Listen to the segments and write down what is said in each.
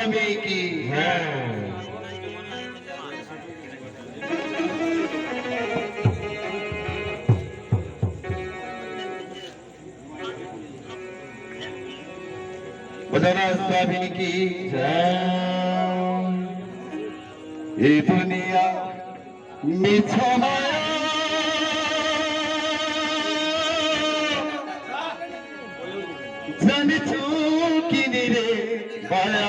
स्वामी की बजाना स्वामी की ये दुनिया मिथ्या माया जाने चुकी रे माया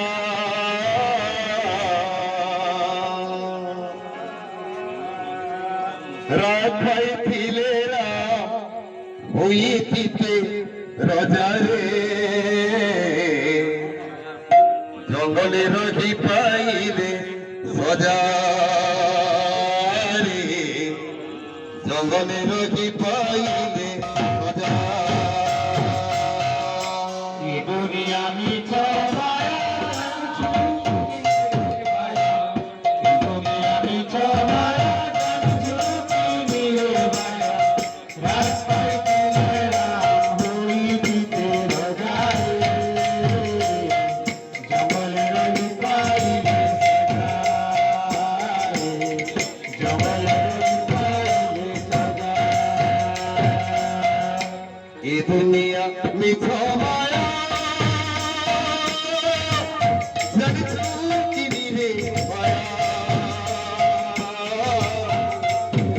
রাখাই থিলেরা হইতিতে রাজারে জঙ্গলে রহি পাইলে সজারে জঙ্গলে রহি পাইলে সজা দুনিয়া মিছা ये दुनिया मिथ्या माया जग चूकी रे माया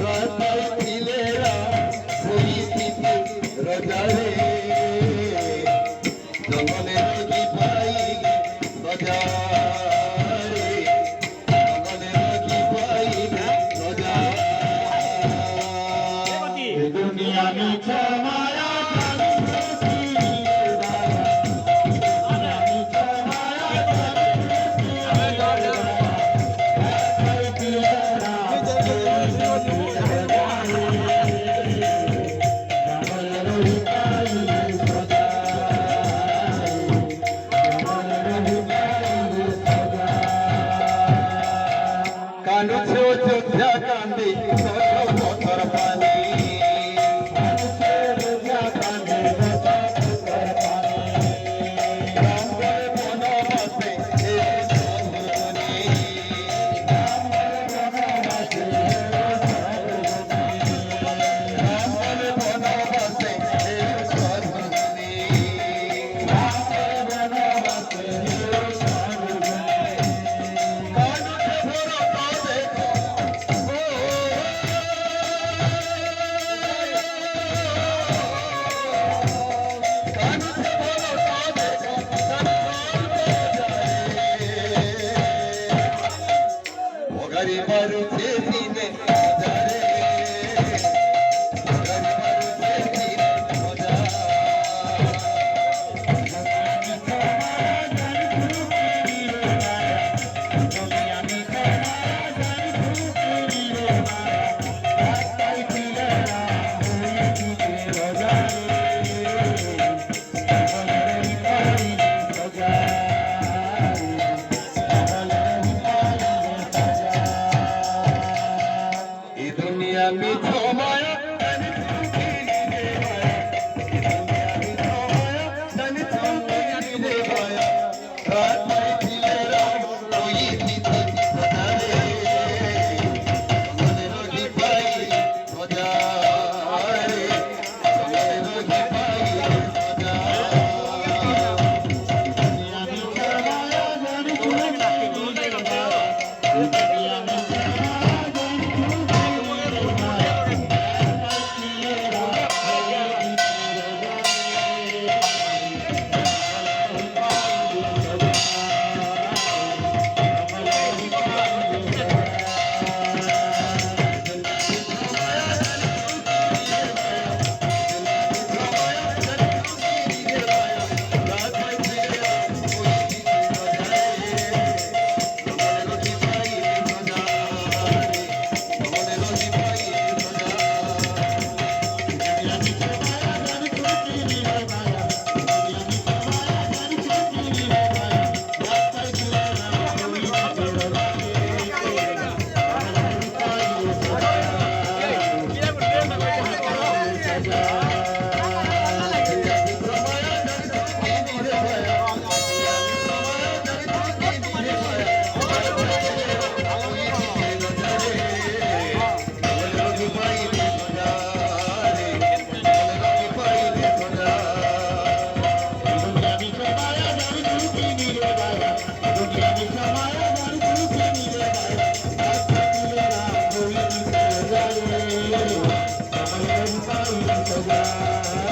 राताई थिलेरा कोई थीते रजा रे जंगले रही पाई सजा रे जंगले रही पाई सजा ये दुनिया मिथ्या माया कानू से अयोध्या कांदी पत्थर पानी कानू से अयोध्या कांदी पत्थर पानी राम करे बनवासे हे सहुनी राम करे बनवासे राम करे बनवासे हे सहुनी राम करे बनवासे हे सहुनी गरीब रुचे सीने जारे गरीब रुचे सीने मजा दुनिया में दुनिया मिथ्या माया जाने चुकी रे माया दुनिया मिथ्या माया जाने चुकी रे माया रात में थिलेरा कोई थीते सजा रे जंगले रही पाई सजा रे जंगले रही पाई सजा दुनिया मिथ्या माया जाने चुकी रे माया दुनिया मिथ्या মায়া